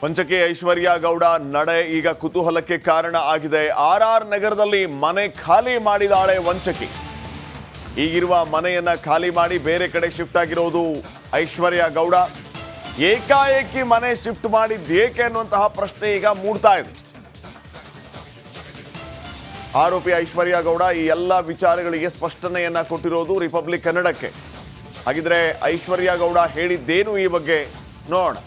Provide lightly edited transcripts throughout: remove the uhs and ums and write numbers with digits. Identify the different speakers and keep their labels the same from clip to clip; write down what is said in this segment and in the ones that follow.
Speaker 1: ವಂಚಕಿ ಐಶ್ವರ್ಯ ಗೌಡ ನಡೆ ಈಗ ಕುತೂಹಲಕ್ಕೆ ಕಾರಣ ಆಗಿದೆ. ಆರ್ ನಗರದಲ್ಲಿ ಮನೆ ಖಾಲಿ ಮಾಡಿದಾಳೆ ವಂಚಕಿ. ಈಗಿರುವ ಮನೆಯನ್ನ ಖಾಲಿ ಮಾಡಿ ಬೇರೆ ಕಡೆ ಶಿಫ್ಟ್ ಆಗಿರೋದು ಐಶ್ವರ್ಯ ಗೌಡ. ಏಕಾಏಕಿ ಮನೆ ಶಿಫ್ಟ್ ಮಾಡಿದ್ದೇಕೆ ಅನ್ನುವಂತಹ ಪ್ರಶ್ನೆ ಈಗ ಮೂಡ್ತಾ ಇದೆ. ಆರೋಪಿ ಐಶ್ವರ್ಯ ಗೌಡ ಈ ಎಲ್ಲ ವಿಚಾರಗಳಿಗೆ ಸ್ಪಷ್ಟನೆಯನ್ನ ಕೊಟ್ಟಿರೋದು ರಿಪಬ್ಲಿಕ್ ಕನ್ನಡಕ್ಕೆ. ಹಾಗಿದ್ರೆ ಐಶ್ವರ್ಯ ಗೌಡ ಹೇಳಿದ್ದೇನು ಈ ಬಗ್ಗೆ ನೋಡೋಣ.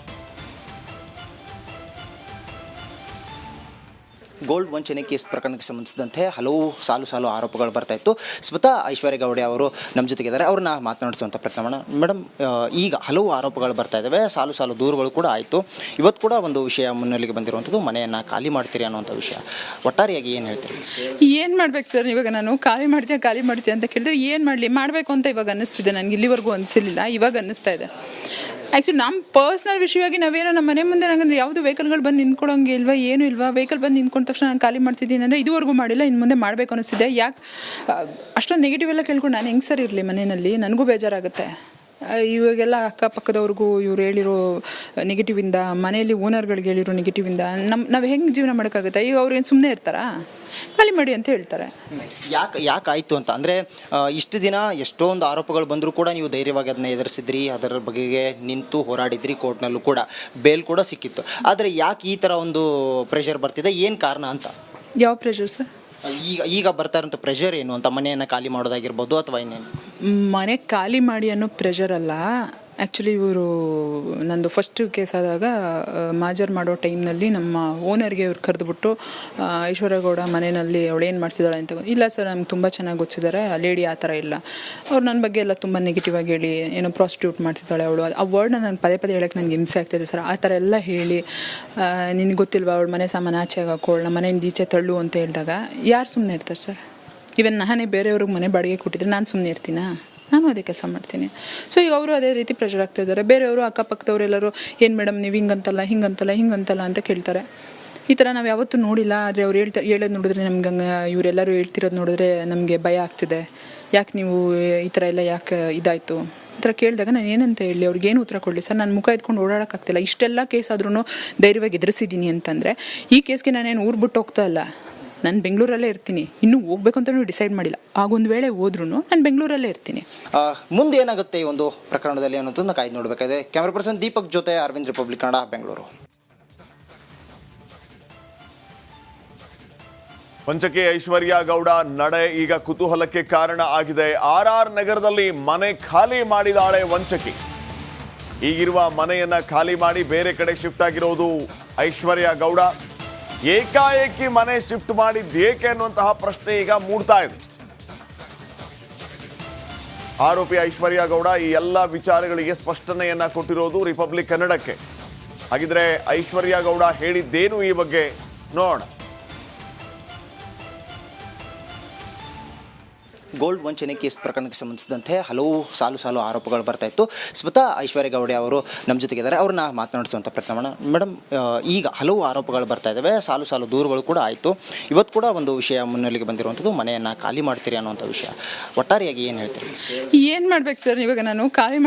Speaker 2: ಗೋಲ್ಡ್ ವಂಚನೆ ಕೇಸ್ ಪ್ರಕರಣಕ್ಕೆ ಸಂಬಂಧಿಸಿದಂತೆ ಹಲವು ಸಾಲು ಆರೋಪಗಳು ಬರ್ತಾ ಇತ್ತು. ಸ್ವತಃ ಐಶ್ವರ್ಯ ಗೌಡ ಅವರು ನಮ್ಮ ಜೊತೆಗಿದ್ದಾರೆ. ಅವ್ರನ್ನ ಮಾತನಾಡಿಸುವಂಥ ಪ್ರಯತ್ನ ಮಾಡೋಣ. ಮೇಡಮ್, ಈಗ ಹಲವು ಆರೋಪಗಳು ಬರ್ತಾ ಇದ್ದಾವೆ, ಸಾಲು ದೂರುಗಳು ಕೂಡ ಆಯಿತು. ಇವತ್ತು ಕೂಡ ಒಂದು ವಿಷಯ ಮುನ್ನೆಲೆಗೆ ಬಂದಿರುವಂಥದ್ದು, ಮನೆಯನ್ನು ಖಾಲಿ ಮಾಡ್ತೀರಿ ಅನ್ನೋಂಥ ವಿಷಯ. ಒಟ್ಟಾರೆಯಾಗಿ ಏನು ಹೇಳ್ತೀರಿ?
Speaker 3: ಏನು ಮಾಡ್ಬೇಕು ಸರ್? ಇವಾಗ ನಾನು ಖಾಲಿ ಮಾಡ್ತೀನಿ ಅಂತ ಕೇಳಿದ್ರೆ ಏನು ಮಾಡಬೇಕು ಅಂತ ಇವಾಗ ಅನ್ನಿಸ್ತಿದೆ. ನನಗೆ ಇಲ್ಲಿವರೆಗೂ ಅನಿಸಿರಲಿಲ್ಲ, ಇವಾಗ ಅನ್ನಿಸ್ತಾ ಇದೆ. ಆ್ಯಕ್ಚುಲಿ ನಮ್ಮ ಪರ್ಸ್ನಲ್ ವಿಷಯವಾಗಿ ನಾವೇನೋ ನಮ್ಮ ಮನೆ ಮುಂದೆ ನಂಗಂದ್ರೆ ಯಾವುದು ವೆಹಿಕಲ್ಗಳು ಬಂದು ನಿಂತ್ಕೊಳ್ಳೋಂಗೆ ಇಲ್ವಾ, ಏನೂ ಇಲ್ವಾ. ವೆಹಿಕಲ್ ಬಂದು ನಿಂತ್ಕೊಂಡ ತಕ್ಷಣ ನಾನು ಖಾಲಿ ಮಾಡ್ತಿದ್ದೀನಿ ಅಂದರೆ ಇದುವರೆಗೂ ಮಾಡಿಲ್ಲ, ಇನ್ನು ಮುಂದೆ ಮಾಡಬೇಕು ಅನ್ನಿಸ್ತಿದೆ. ಯಾಕೆ ಅಷ್ಟೊಂದು ನೆಗೆಟಿವ್ ಎಲ್ಲ ಕೇಳ್ಕೊಂಡು ನಾನು ಹೆಂಗೆ ಸರ್ ಇರಲಿ ಮನೆಯಲ್ಲಿ? ನನಗೂ ಬೇಜಾರಾಗುತ್ತೆ. ಇವಾಗೆಲ್ಲ ಅಕ್ಕಪಕ್ಕದವ್ರಿಗೂ ಇವ್ರು ಹೇಳಿರೋ ನೆಗೆಟಿವಿಂದ, ಮನೆಯಲ್ಲಿ ಓನರ್ಗಳಿಗೆ ಹೇಳಿರೋ ನೆಗೆಟಿವಿಂದ ನಾವು ಹೆಂಗೆ ಜೀವನ ಮಾಡೋಕ್ಕಾಗುತ್ತೆ? ಈಗ ಅವ್ರು ಏನು ಸುಮ್ಮನೆ ಇರ್ತಾರಾ? ಖಾಲಿ ಮಾಡಿ ಅಂತ ಹೇಳ್ತಾರೆ.
Speaker 2: ಯಾಕೆ ಆಯಿತು ಅಂತ ಅಂದರೆ, ಇಷ್ಟು ದಿನ ಎಷ್ಟೊಂದು ಆರೋಪಗಳು ಬಂದರೂ ಕೂಡ ನೀವು ಧೈರ್ಯವಾಗಿ ಅದನ್ನ ಎದುರಿಸಿದ್ರಿ, ಅದರ ಬಗೆಗೆ ನಿಂತು ಹೋರಾಡಿದ್ರಿ, ಕೋರ್ಟ್ನಲ್ಲೂ ಕೂಡ ಬೇಲ್ ಕೂಡ ಸಿಕ್ಕಿತ್ತು. ಆದರೆ ಯಾಕೆ ಈ ಥರ ಒಂದು ಪ್ರೆಷರ್ ಬರ್ತಿದೆ, ಏನು ಕಾರಣ ಅಂತ?
Speaker 3: ಯಾವ ಪ್ರೆಷರ್ ಸರ್?
Speaker 2: ಈಗ ಬರ್ತಾ ಇರೋಂಥ ಪ್ರೆಷರ್ ಏನು ಅಂತ? ಮನೆಯನ್ನು ಖಾಲಿ ಮಾಡೋದಾಗಿರ್ಬೋದು ಅಥವಾ ಇನ್ನೇನು?
Speaker 3: ಮನೆ ಖಾಲಿ ಮಾಡಿ ಅನ್ನೋ ಪ್ರೆಷರ್ ಅಲ್ಲ. ಆ್ಯಕ್ಚುಲಿ ಇವರು ನಂದು ಫಸ್ಟ್ ಕೇಸ್ ಆದಾಗ ಮಾಜರ್ ಮಾಡೋ ಟೈಮ್ನಲ್ಲಿ ನಮ್ಮ ಓನರ್ಗೆ ಇವ್ರು ಕರೆದುಬಿಟ್ಟು ಐಶ್ವರ್ಯ ಗೌಡ ಮನೆಯಲ್ಲಿ ಅವಳು ಏನು ಮಾಡ್ತಿದ್ದಾಳೆ ಅಂತ. ಇಲ್ಲ ಸರ್, ನಮ್ಗೆ ತುಂಬ ಚೆನ್ನಾಗಿ ಗೊತ್ತಿದ್ದಾರೆ, ಆ ಲೇಡಿ ಆ ಥರ ಇಲ್ಲ. ಅವ್ರು ನನ್ನ ಬಗ್ಗೆ ಎಲ್ಲ ತುಂಬ ನೆಗೆಟಿವ್ ಆಗಿ ಹೇಳಿ ಏನೋ ಪ್ರಾಸ್ಟಿಟ್ಯೂಟ್ ಮಾಡ್ತಿದ್ದಾಳೆ ಅವಳು, ಆ ವರ್ಡ್ನ ನಾನು ಪದೇ ಹೇಳೋಕ್ಕೆ ನನಗೆ ಹಿಂಸೆ ಆಗ್ತಾಯಿದೆ ಸರ್. ಆ ಥರ ಎಲ್ಲ ಹೇಳಿ ನಿನಗೆ ಗೊತ್ತಿಲ್ವಾ ಅವಳು ಮನೆ ಸಾಮಾನು ಆಚೆಗೆ ಹಾಕೋಳು, ನಮ್ಮ ಮನೆಯಿಂದ ಈಚೆ ತಳ್ಳು ಅಂತ ಹೇಳಿದಾಗ ಯಾರು ಸುಮ್ಮನೆ ಇರ್ತಾರೆ ಸರ್? ಇವನ್ ನಾನೇ ಬೇರೆಯವ್ರಿಗೆ ಮನೆ ಬಾಡಿಗೆ ಕೊಟ್ಟಿದ್ರೆ ನಾನು ಸುಮ್ಮನೆ ಇರ್ತೀನಾ? ನಾನು ಅದೇ ಕೆಲಸ ಮಾಡ್ತೀನಿ. ಸೊ ಈಗ ಅವರು ಅದೇ ರೀತಿ ಪ್ರೆಷರ್ ಆಗ್ತಾಯಿದ್ದಾರೆ. ಬೇರೆಯವರು ಅಕ್ಕಪಕ್ಕದವರೆಲ್ಲರೂ ಏನು ಮೇಡಮ್ ನೀವು ಹಿಂಗಂತಲ್ಲ ಅಂತ ಕೇಳ್ತಾರೆ. ಈ ಥರ ನಾವು ಯಾವತ್ತೂ ನೋಡಿಲ್ಲ. ಆದರೆ ಅವ್ರು ಹೇಳೋದು ನೋಡಿದ್ರೆ ನಮ್ಗೆ ಇವರೆಲ್ಲರೂ ಹೇಳ್ತಿರೋದು ನೋಡಿದ್ರೆ ನಮಗೆ ಭಯ ಆಗ್ತಿದೆ. ಯಾಕೆ ನೀವು ಈ ಥರ ಎಲ್ಲ ಯಾಕೆ ಇದಾಯಿತು ಈ ಥರ ಕೇಳಿದಾಗ ನಾನು ಏನಂತ ಹೇಳಿ ಅವ್ರಿಗೇನು ಉತ್ತರ ಕೊಡಲಿ ಸರ್? ನಾನು ಮುಖ ಎತ್ಕೊಂಡು ಓಡಾಡೋಕ್ಕಾಗ್ತಿಲ್ಲ. ಇಷ್ಟೆಲ್ಲ ಕೇಸ್ ಆದ್ರೂ ಧೈರ್ಯವಾಗಿ ಎದುರಿಸಿದ್ದೀನಿ ಅಂತಂದರೆ ಈ ಕೇಸ್ಗೆ ನಾನೇನು ಊರು ಬಿಟ್ಟು ಹೋಗ್ತಾ ಇಲ್ಲ. ನಾನು ಬೆಂಗಳೂರಲ್ಲೇ ಇರ್ತೀನಿ. ಇನ್ನೂ ಹೋಗ್ಬೇಕು ಅಂತಲೂ ಡಿಸೈಡ್ ಮಾಡಿಲ್ಲ. ಆಗೊಂದು ವೇಳೆ ಹೋದ್ರೂ ನಾನು ಬೆಂಗಳೂರಲ್ಲೇ ಇರ್ತೀನಿ.
Speaker 2: ಮುಂದೆ ಏನಾಗುತ್ತೆ ಈ ಒಂದು ಪ್ರಕರಣದಲ್ಲಿ ಅನ್ನೋದನ್ನ ಕಾಯ್ದು ನೋಡಬೇಕಾಗಿದೆ. ಕ್ಯಾಮ್ರಾ ಪರ್ಸನ್ ದೀಪಕ್ ಜೊತೆ ಅರವಿಂದ್, ರಿಪಬ್ಲಿಕ್ ಕನ್ನಡ, ಬೆಂಗಳೂರು.
Speaker 1: ವಂಚಕಿ ಐಶ್ವರ್ಯ ಗೌಡ ನಡೆ ಈಗ ಕುತೂಹಲಕ್ಕೆ ಕಾರಣ ಆಗಿದೆ. ಆರ್ ನಗರದಲ್ಲಿ ಮನೆ ಖಾಲಿ ಮಾಡಿದಾಳೆ ವಂಚಕಿ. ಈಗಿರುವ ಮನೆಯನ್ನ ಖಾಲಿ ಮಾಡಿ ಬೇರೆ ಕಡೆ ಶಿಫ್ಟ್ ಆಗಿರೋದು ಐಶ್ವರ್ಯ ಗೌಡ. ಏಕಾಏಕಿ ಮನೆ ಶಿಫ್ಟ್ ಮಾಡಿದ್ದೇಕೆ ಅನ್ನುವಂತಹ ಪ್ರಶ್ನೆ ಈಗ ಮೂಡ್ತಾ ಇದೆ. ಆರೋಪಿ ಐಶ್ವರ್ಯ ಗೌಡ ಈ ಎಲ್ಲ ವಿಚಾರಗಳಿಗೆ ಸ್ಪಷ್ಟನೆಯನ್ನ ಕೊಟ್ಟಿರೋದು ರಿಪಬ್ಲಿಕ್ ಕನ್ನಡಕ್ಕೆ. ಹಾಗಿದ್ರೆ ಐಶ್ವರ್ಯ ಗೌಡ ಹೇಳಿದ್ದೇನು ಈ ಬಗ್ಗೆ ನೋಡೋಣ.
Speaker 2: ಗೋಲ್ಡ್ ವಂಚನೆ ಕೇಸ್ ಪ್ರಕರಣಕ್ಕೆ ಸಂಬಂಧಿಸಿದಂತೆ ಹಲವು ಸಾಲು ಆರೋಪಗಳು ಬರ್ತಾ ಇತ್ತು. ಸ್ವತಃ ಐಶ್ವರ್ಯ ಗೌಡ ಅವರು ನಮ್ಮ ಜೊತೆಗಿದ್ದಾರೆ. ಅವ್ರನ್ನ ಮಾತನಾಡಿಸುವಂಥ ಪ್ರಯತ್ನ ಮಾಡೋಣ. ಮೇಡಮ್, ಈಗ ಹಲವು ಆರೋಪಗಳು ಬರ್ತಾ ಇದ್ದಾವೆ, ಸಾಲು ದೂರುಗಳು ಕೂಡ ಆಯಿತು. ಇವತ್ತು ಕೂಡ ಒಂದು ವಿಷಯ ಮುನ್ನೆಲೆಗೆ ಬಂದಿರುವಂಥದ್ದು, ಮನೆಯನ್ನು ಖಾಲಿ ಮಾಡ್ತೀರಿ ಅನ್ನೋಂಥ ವಿಷಯ. ಒಟ್ಟಾರೆಯಾಗಿ ಏನು ಹೇಳ್ತೀರಿ?
Speaker 3: ಏನು ಮಾಡ್ಬೇಕು ಸರ್? ಇವಾಗ ನಾನು ಖಾಲಿ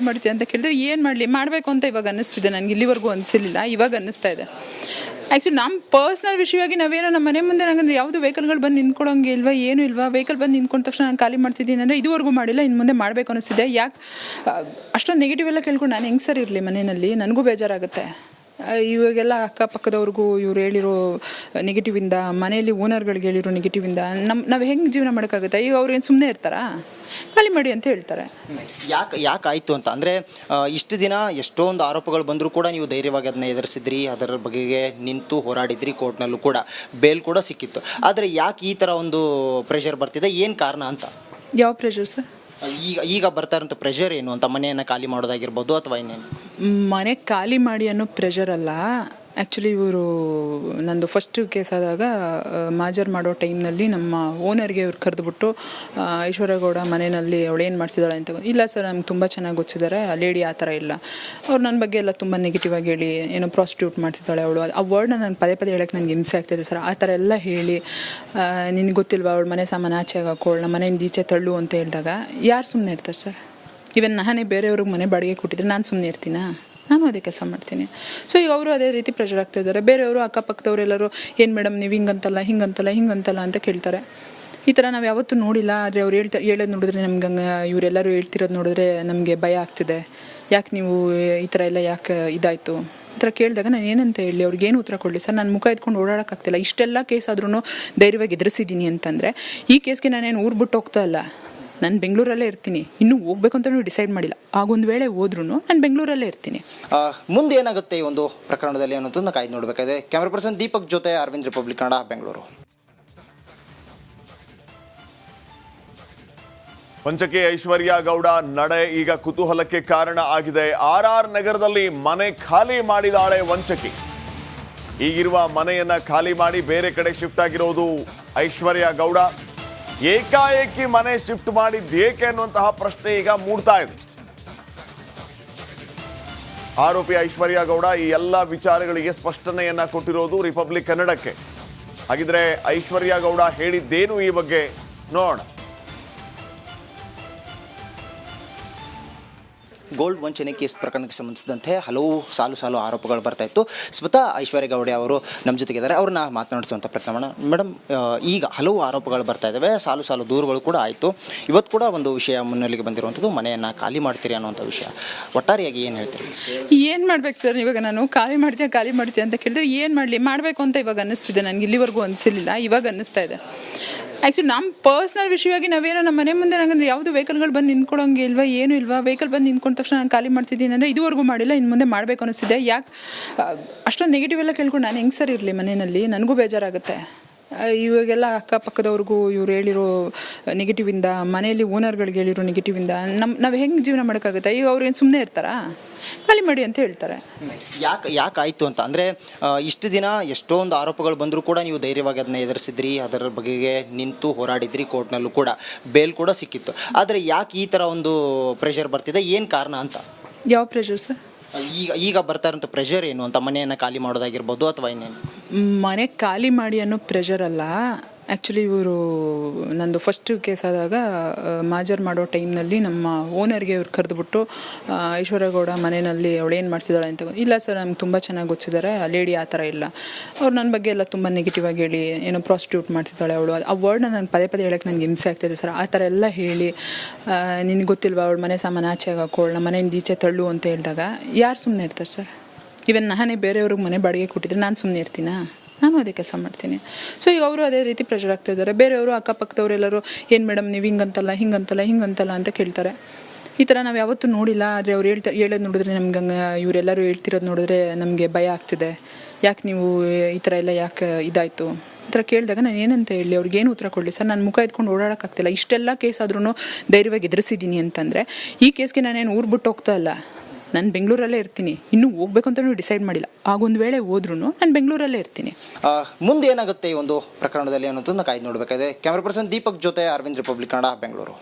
Speaker 3: ಮಾಡ್ತೀನಿ ಅಂತ ಕೇಳಿದ್ರೆ ಏನು ಮಾಡಬೇಕು ಅಂತ ಇವಾಗ ಅನ್ನಿಸ್ತಿದೆ. ನನಗೆ ಇಲ್ಲಿವರೆಗೂ ಅನಿಸಿರಲಿಲ್ಲ, ಇವಾಗ ಅನ್ನಿಸ್ತಾ ಇದೆ. ಆ್ಯಕ್ಚುಲಿ ನಮ್ಮ ಪರ್ಸ್ನಲ್ ವಿಷಯವಾಗಿ ನಾವೇನೋ ನಮ್ಮ ಮನೆ ಮುಂದೆ ನಂಗಂದ್ರೆ ಯಾವುದು ವೆಹಿಕಲ್ಗಳು ಬಂದು ನಿಂತ್ಕೊಳ್ಳೋಂಗೆ ಇಲ್ವಾ, ಏನೂ ಇಲ್ವಾ. ವೆಹಿಕಲ್ ಬಂದು ನಿಂತ್ಕೊಂಡ ತಕ್ಷಣ ನಾನು ಖಾಲಿ ಮಾಡ್ತಿದ್ದೀನಿ ಅಂದರೆ ಇದುವರೆಗೂ ಮಾಡಿಲ್ಲ, ಇನ್ನು ಮುಂದೆ ಮಾಡಬೇಕು ಅನ್ನಿಸ್ತಿದೆ. ಯಾಕೆ ಅಷ್ಟೊಂದು ನೆಗೆಟಿವ್ ಎಲ್ಲ ಕೇಳ್ಕೊಂಡು ನಾನು ಹೆಂಗೆ ಸರ್ ಇರಲಿ ಮನೆಯಲ್ಲಿ? ನನಗೂ ಬೇಜಾರಾಗುತ್ತೆ. ಇವಾಗೆಲ್ಲ ಅಕ್ಕಪಕ್ಕದವ್ರಿಗೂ ಇವ್ರು ಹೇಳಿರೋ ನೆಗೆಟಿವಿಂದ, ಮನೆಯಲ್ಲಿ ಓನರ್ಗಳಿಗೆ ಹೇಳಿರೋ ನೆಗೆಟಿವಿಂದ ನಾವು ಹೆಂಗೆ ಜೀವನ ಮಾಡೋಕ್ಕಾಗುತ್ತೆ? ಈಗ ಅವ್ರು ಏನು ಸುಮ್ಮನೆ ಇರ್ತಾರಾ? ಖಾಲಿ ಮಾಡಿ ಅಂತ ಹೇಳ್ತಾರೆ.
Speaker 2: ಯಾಕೆ ಆಯಿತು ಅಂತ ಅಂದರೆ, ಇಷ್ಟು ದಿನ ಎಷ್ಟೊಂದು ಆರೋಪಗಳು ಬಂದರೂ ಕೂಡ ನೀವು ಧೈರ್ಯವಾಗಿ ಅದನ್ನ ಎದುರಿಸಿದ್ರಿ, ಅದರ ಬಗೆಗೆ ನಿಂತು ಹೋರಾಡಿದ್ರಿ, ಕೋರ್ಟ್ನಲ್ಲೂ ಕೂಡ ಬೇಲ್ ಕೂಡ ಸಿಕ್ಕಿತ್ತು. ಆದರೆ ಯಾಕೆ ಈ ಥರ ಒಂದು ಪ್ರೆಷರ್ ಬರ್ತಿದೆ, ಏನು ಕಾರಣ ಅಂತ?
Speaker 3: ಯಾವ ಪ್ರೆಷರ್ ಸರ್?
Speaker 2: ಈಗ ಬರ್ತಾ ಇರೋಂಥ ಪ್ರೆಷರ್ ಏನು ಅಂತ? ಮನೆಯನ್ನು ಖಾಲಿ ಮಾಡೋದಾಗಿರ್ಬೋದು ಅಥವಾ ಇನ್ನೇನು?
Speaker 3: ಮನೆ ಖಾಲಿ ಮಾಡಿ ಅನ್ನೋ ಪ್ರೆಷರ್ ಅಲ್ಲ. ಆ್ಯಕ್ಚುಲಿ ಇವರು ನಂದು ಫಸ್ಟ್ ಕೇಸ್ ಆದಾಗ ಮಾಜರ್ ಮಾಡೋ ಟೈಮ್ನಲ್ಲಿ ನಮ್ಮ ಓನರ್ಗೆ ಇವ್ರು ಕರೆದುಬಿಟ್ಟು ಐಶ್ವರ್ಯ ಗೌಡ ಮನೆಯಲ್ಲಿ ಅವಳು ಏನು ಮಾಡ್ತಿದ್ದಾಳೆ ಅಂತ. ಇಲ್ಲ ಸರ್, ನಮ್ಗೆ ತುಂಬ ಚೆನ್ನಾಗಿ ಗೊತ್ತಿದ್ದಾರೆ, ಆ ಲೇಡಿ ಆ ಥರ ಇಲ್ಲ. ಅವ್ರು ನನ್ನ ಬಗ್ಗೆ ಎಲ್ಲ ತುಂಬ ನೆಗೆಟಿವ್ ಆಗಿ ಹೇಳಿ ಏನೋ ಪ್ರಾಸ್ಟಿಟ್ಯೂಟ್ ಮಾಡ್ತಿದ್ದಾಳೆ ಅವಳು, ಆ ವರ್ಡ್ನ ನಾನು ಪದೇ ಹೇಳೋಕ್ಕೆ ನನಗೆ ಹಿಂಸೆ ಆಗ್ತಾಯಿದೆ ಸರ್. ಆ ಥರ ಎಲ್ಲ ಹೇಳಿ ನಿನಗೆ ಗೊತ್ತಿಲ್ವಾ ಅವಳು ಮನೆ ಸಾಮಾನು ಆಚೆಗೆ ಹಾಕೋಳು, ನಮ್ಮ ಮನೆಯಿಂದ ಈಚೆ ತಳ್ಳು ಅಂತ ಹೇಳಿದಾಗ ಯಾರು ಸುಮ್ಮನೆ ಇರ್ತಾರೆ ಸರ್? ಇವನ್ ನಾನೇ ಬೇರೆಯವ್ರಿಗೆ ಮನೆ ಬಾಡಿಗೆ ಕೊಟ್ಟಿದ್ರೆ ನಾನು ಸುಮ್ಮನೆ ಇರ್ತೀನಾ? ನಾನು ಅದೇ ಕೆಲಸ ಮಾಡ್ತೀನಿ. ಸೊ ಈಗ ಅವರು ಅದೇ ರೀತಿ ಪ್ರೆಷರ್ ಆಗ್ತಾ ಇದ್ದಾರೆ. ಬೇರೆಯವರು ಅಕ್ಕಪಕ್ಕದವರೆಲ್ಲರೂ ಏನು ಮೇಡಮ್ ನೀವು ಹಿಂಗಂತಲ್ಲ ಅಂತ ಕೇಳ್ತಾರೆ. ಈ ಥರ ನಾವು ಯಾವತ್ತೂ ನೋಡಿಲ್ಲ. ಆದರೆ ಅವ್ರು ಹೇಳೋದು ನೋಡಿದ್ರೆ ನಮ್ಗೆ ಇವರೆಲ್ಲರೂ ಹೇಳ್ತಿರೋದು ನೋಡಿದ್ರೆ ನಮಗೆ ಭಯ ಆಗ್ತಿದೆ. ಯಾಕೆ ನೀವು ಈ ಥರ ಎಲ್ಲ ಯಾಕೆ ಇದಾಯಿತು ಈ ಥರ ಕೇಳಿದಾಗ ನಾನು ಏನಂತ ಹೇಳಿ ಅವ್ರಿಗೇನು ಉತ್ತರ ಕೊಡಲಿ ಸರ್. ನಾನು ಮುಖ ಎತ್ಕೊಂಡು ಓಡಾಡೋಕ್ಕಾಗ್ತಿಲ್ಲ. ಇಷ್ಟೆಲ್ಲ ಕೇಸ್ ಆದ್ರೂ ಧೈರ್ಯವಾಗಿ ಎದುರಿಸಿದ್ದೀನಿ ಅಂತಂದರೆ ಈ ಕೇಸ್ಗೆ ನಾನೇನು ಊರು ಬಿಟ್ಟು ಹೋಗ್ತಾ ಇಲ್ಲ. ನಾನು ಬೆಂಗಳೂರಲ್ಲೇ ಇರ್ತೀನಿ. ಇನ್ನೂ ಹೋಗ್ಬೇಕು ಅಂತ ಡಿಸೈಡ್ ಮಾಡಿಲ್ಲ. ಆಗೊಂದು ವೇಳೆ ಹೋದ್ರೂ ನಾನು ಬೆಂಗಳೂರಲ್ಲೇ ಇರ್ತೀನಿ.
Speaker 2: ಮುಂದೆ ಏನಾಗುತ್ತೆ ಈ ಒಂದು ಪ್ರಕರಣದಲ್ಲಿ ಅನ್ನೋದನ್ನ ಕಾಯ್ದು ನೋಡಬೇಕಾಗಿದೆ. ಕ್ಯಾಮ್ರಾ ಪರ್ಸನ್ ದೀಪಕ್ ಜೊತೆ ಅರವಿಂದ್, ರಿಪಬ್ಲಿಕ್ ಕನ್ನಡ, ಬೆಂಗಳೂರು.
Speaker 1: ವಂಚಕಿ ಐಶ್ವರ್ಯ ಗೌಡ ನಡೆ ಈಗ ಕುತೂಹಲಕ್ಕೆ ಕಾರಣ ಆಗಿದೆ. RR ನಗರದಲ್ಲಿ ಮನೆ ಖಾಲಿ ಮಾಡಿದಾಳೆ ವಂಚಕಿ. ಈಗಿರುವ ಮನೆಯನ್ನ ಖಾಲಿ ಮಾಡಿ ಬೇರೆ ಕಡೆ ಶಿಫ್ಟ್ ಆಗಿರೋದು ಐಶ್ವರ್ಯ ಗೌಡ. ಏಕಾಏಕಿ ಮನೆ ಶಿಫ್ಟ್ ಮಾಡಿದ್ದೇಕೆ ಅನ್ನುವಂತಹ ಪ್ರಶ್ನೆ ಈಗ ಮೂಡ್ತಾ ಇದೆ. ಆರೋಪಿ ಐಶ್ವರ್ಯ ಗೌಡ ಈ ಎಲ್ಲ ವಿಚಾರಗಳಿಗೆ ಸ್ಪಷ್ಟನೆಯನ್ನ ಕೊಟ್ಟಿರೋದು ರಿಪಬ್ಲಿಕ್ ಕನ್ನಡಕ್ಕೆ. ಹಾಗಿದ್ರೆ ಐಶ್ವರ್ಯ ಗೌಡ ಹೇಳಿದ್ದೇನು ಈ ಬಗ್ಗೆ ನೋಡೋಣ.
Speaker 2: ಗೋಲ್ಡ್ ವಂಚನೆ ಕೇಸ್ ಪ್ರಕರಣಕ್ಕೆ ಸಂಬಂಧಿಸಿದಂತೆ ಹಲವು ಸಾಲು ಆರೋಪಗಳು ಬರ್ತಾ ಇತ್ತು. ಸ್ವತಃ ಐಶ್ವರ್ಯ ಗೌಡ ಅವರು ನಮ್ಮ ಜೊತೆಗಿದ್ದಾರೆ. ಅವ್ರನ್ನ ಮಾತನಾಡಿಸುವಂಥ ಪ್ರಯತ್ನ ಮಾಡೋಣ. ಮೇಡಮ್, ಈಗ ಹಲವು ಆರೋಪಗಳು ಬರ್ತಾ ಇದ್ದಾವೆ, ಸಾಲು ದೂರುಗಳು ಕೂಡ ಆಯಿತು. ಇವತ್ತು ಕೂಡ ಒಂದು ವಿಷಯ ಮುನ್ನೆಲೆಗೆ ಬಂದಿರುವಂಥದ್ದು, ಮನೆಯನ್ನು ಖಾಲಿ ಮಾಡ್ತೀರಿ ಅನ್ನೋಂಥ ವಿಷಯ. ಒಟ್ಟಾರೆಯಾಗಿ ಏನು ಹೇಳ್ತೀರಿ?
Speaker 3: ಏನು ಮಾಡ್ಬೇಕು ಸರ್? ಇವಾಗ ನಾನು ಖಾಲಿ ಮಾಡ್ತೀನಿ ಅಂತ ಕೇಳಿದ್ರೆ ಏನು ಮಾಡಬೇಕು ಅಂತ ಇವಾಗ ಅನ್ನಿಸ್ತಿದೆ. ನನಗೆ ಇಲ್ಲಿವರೆಗೂ ಅನಿಸಿರಲಿಲ್ಲ, ಇವಾಗ ಅನ್ನಿಸ್ತಾ ಇದೆ. ಆ್ಯಕ್ಚುಲಿ ನಮ್ಮ ಪರ್ಸ್ನಲ್ ವಿಷಯವಾಗಿ ನಾವೇನೋ ನಮ್ಮ ಮನೆ ಮುಂದೆ ನಂಗೆ ಯಾವುದು ವೆಹಿಕಲ್ಗಳು ಬಂದು ನಿಂತ್ಕೊಳ್ಳೋಂಗೆ ಇಲ್ವಾ, ಏನೂ ಇಲ್ವಾ. ವೆಹಿಕಲ್ ಬಂದು ನಿಂತ್ಕೊಂಡ ತಕ್ಷಣ ನಾನು ಖಾಲಿ ಮಾಡ್ತಿದ್ದೀನಿ ಅಂದರೆ ಇದುವರೆಗೂ ಮಾಡಿಲ್ಲ, ಇನ್ನು ಮುಂದೆ ಮಾಡಬೇಕು ಅನ್ನಿಸ್ತಿದೆ. ಯಾಕೆ ಅಷ್ಟೊಂದು ನೆಗೆಟಿವ್ ಎಲ್ಲ ಕೇಳ್ಕೊಂಡು ನಾನು ಹೆಂಗೆ ಸರ್ ಇರಲಿ ಮನೆಯಲ್ಲಿ? ನನಗೂ ಬೇಜಾರಾಗುತ್ತೆ. ಇವಾಗೆಲ್ಲ ಅಕ್ಕಪಕ್ಕದವ್ರಿಗೂ ಇವ್ರು ಹೇಳಿರೋ ನೆಗೆಟಿವಿಂದ, ಮನೆಯಲ್ಲಿ ಓನರ್ಗಳಿಗೆ ಹೇಳಿರೋ ನೆಗೆಟಿವಿಂದ ನಾವು ಹೆಂಗೆ ಜೀವನ ಮಾಡೋಕ್ಕಾಗುತ್ತೆ? ಈಗ ಅವ್ರು ಏನು ಸುಮ್ಮನೆ ಇರ್ತಾರಾ? ಖಾಲಿ ಮಾಡಿ ಅಂತ ಹೇಳ್ತಾರೆ.
Speaker 2: ಯಾಕೆ ಆಯಿತು ಅಂತ ಅಂದರೆ, ಇಷ್ಟು ದಿನ ಎಷ್ಟೊಂದು ಆರೋಪಗಳು ಬಂದರೂ ಕೂಡ ನೀವು ಧೈರ್ಯವಾಗಿ ಅದನ್ನ ಎದುರಿಸಿದ್ರಿ, ಅದರ ಬಗೆಗೆ ನಿಂತು ಹೋರಾಡಿದ್ರಿ, ಕೋರ್ಟ್ನಲ್ಲೂ ಕೂಡ ಬೇಲ್ ಕೂಡ ಸಿಕ್ಕಿತ್ತು. ಆದರೆ ಯಾಕೆ ಈ ಥರ ಒಂದು ಪ್ರೆಷರ್ ಬರ್ತಿದೆ, ಏನು ಕಾರಣ ಅಂತ?
Speaker 3: ಯಾವ ಪ್ರೆಷರ್ ಸರ್?
Speaker 2: ಈಗ ಬರ್ತಾ ಇರೋಂಥ ಪ್ರೆಷರ್ ಏನು ಅಂತ? ಮನೆಯನ್ನು ಖಾಲಿ ಮಾಡೋದಾಗಿರ್ಬೋದು ಅಥವಾ ಇನ್ನೇನು?
Speaker 3: ಮನೆ ಖಾಲಿ ಮಾಡಿ ಅನ್ನೋ ಪ್ರೆಷರ್ ಅಲ್ಲ. ಆ್ಯಕ್ಚುಲಿ ಇವರು ನಂದು ಫಸ್ಟ್ ಕೇಸ್ ಆದಾಗ ಮಾಜರ್ ಮಾಡೋ ಟೈಮ್ನಲ್ಲಿ ನಮ್ಮ ಓನರ್ಗೆ ಇವ್ರು ಕರೆದುಬಿಟ್ಟು ಐಶ್ವರ್ಯ ಗೌಡ ಮನೆಯಲ್ಲಿ ಅವಳು ಏನು ಮಾಡ್ತಿದ್ದಾಳೆ ಅಂತ. ಇಲ್ಲ ಸರ್, ನಮ್ಗೆ ತುಂಬ ಚೆನ್ನಾಗಿ ಗೊತ್ತಿದ್ದಾರೆ, ಆ ಲೇಡಿ ಆ ಥರ ಇಲ್ಲ. ಅವ್ರು ನನ್ನ ಬಗ್ಗೆ ಎಲ್ಲ ತುಂಬ ನೆಗೆಟಿವ್ ಆಗಿ ಹೇಳಿ ಏನೋ ಪ್ರಾಸ್ಟಿಟ್ಯೂಟ್ ಮಾಡ್ತಿದ್ದಾಳೆ ಅವಳು, ಆ ವರ್ಡ್ನ ನಾನು ಪದೇ ಹೇಳೋಕ್ಕೆ ನನಗೆ ಹಿಂಸೆ ಆಗ್ತಾಯಿದೆ ಸರ್. ಆ ಥರ ಎಲ್ಲ ಹೇಳಿ ನಿನಗೆ ಗೊತ್ತಿಲ್ವಾ ಅವಳು ಮನೆ ಸಾಮಾನು ಆಚೆ ಹಾಕೋಳು, ನಮ್ಮ ಮನೆಯಿಂದ ಈಚೆ ತಳ್ಳು ಅಂತ ಹೇಳಿದಾಗ ಯಾರು ಸುಮ್ಮನೆ ಇರ್ತಾರೆ ಸರ್? ಈವನ್ ನಾನೇ ಬೇರೆಯವ್ರಿಗೆ ಮನೆ ಬಾಡಿಗೆ ಕೊಟ್ಟಿದ್ರೆ ನಾನು ಸುಮ್ಮನೆ ಇರ್ತೀನಾ? ನಾನು ಅದೇ ಕೆಲಸ ಮಾಡ್ತೀನಿ. ಸೊ ಈಗ ಅವರು ಅದೇ ರೀತಿ ಪ್ರೆಷರ್ ಆಗ್ತಾ ಇದ್ದಾರೆ. ಬೇರೆಯವರು ಅಕ್ಕಪಕ್ಕದವರೆಲ್ಲರೂ ಏನು ಮೇಡಮ್ ನೀವು ಹಿಂಗಂತಲ್ಲ ಅಂತ ಕೇಳ್ತಾರೆ. ಈ ಥರ ನಾವು ಯಾವತ್ತೂ ನೋಡಿಲ್ಲ. ಆದರೆ ಅವ್ರು ಹೇಳೋದು ನೋಡಿದ್ರೆ ನಮ್ಗೆ ಇವರೆಲ್ಲರೂ ಹೇಳ್ತಿರೋದು ನೋಡಿದ್ರೆ ನಮಗೆ ಭಯ ಆಗ್ತಿದೆ. ಯಾಕೆ ನೀವು ಈ ಥರ ಎಲ್ಲ ಯಾಕೆ ಇದಾಯಿತು ಈ ಥರ ಕೇಳಿದಾಗ ನಾನು ಏನಂತ ಹೇಳಿ ಅವ್ರಿಗೇನು ಉತ್ತರ ಕೊಡಲಿ ಸರ್. ನಾನು ಮುಖ ಎತ್ಕೊಂಡು ಓಡಾಡೋಕ್ಕಾಗ್ತಿಲ್ಲ. ಇಷ್ಟೆಲ್ಲ ಕೇಸ್ ಆದ್ರೂ ಧೈರ್ಯವಾಗಿ ಎದುರಿಸಿದ್ದೀನಿ ಅಂತಂದರೆ ಈ ಕೇಸ್ಗೆ ನಾನೇನು ಊರು ಬಿಟ್ಟು ಹೋಗ್ತಾ ಇಲ್ಲ. ನಾನು ಬೆಂಗಳೂರಲ್ಲೇ ಇರ್ತೀನಿ. ಇನ್ನೂ ಹೋಗ್ಬೇಕು ಅಂತ ಡಿಸೈಡ್ ಮಾಡಿಲ್ಲ. ಆಗೊಂದು ವೇಳೆ ಹೋದ್ರೂ ನಾನು ಬೆಂಗಳೂರಲ್ಲೇ ಇರ್ತೀನಿ.
Speaker 2: ಮುಂದೆ ಏನಾಗುತ್ತೆ ಈ ಒಂದು ಪ್ರಕರಣದಲ್ಲಿ ಅನ್ನೋದನ್ನ ಕಾಯ್ದು ನೋಡಬೇಕಾಗಿದೆ. ಕ್ಯಾಮ್ರಾ ಪರ್ಸನ್ ದೀಪಕ್ ಜೊತೆ ಅರವಿಂದ್, ರಿಪಬ್ಲಿಕ್ ಕನ್ನಡ, ಬೆಂಗಳೂರು.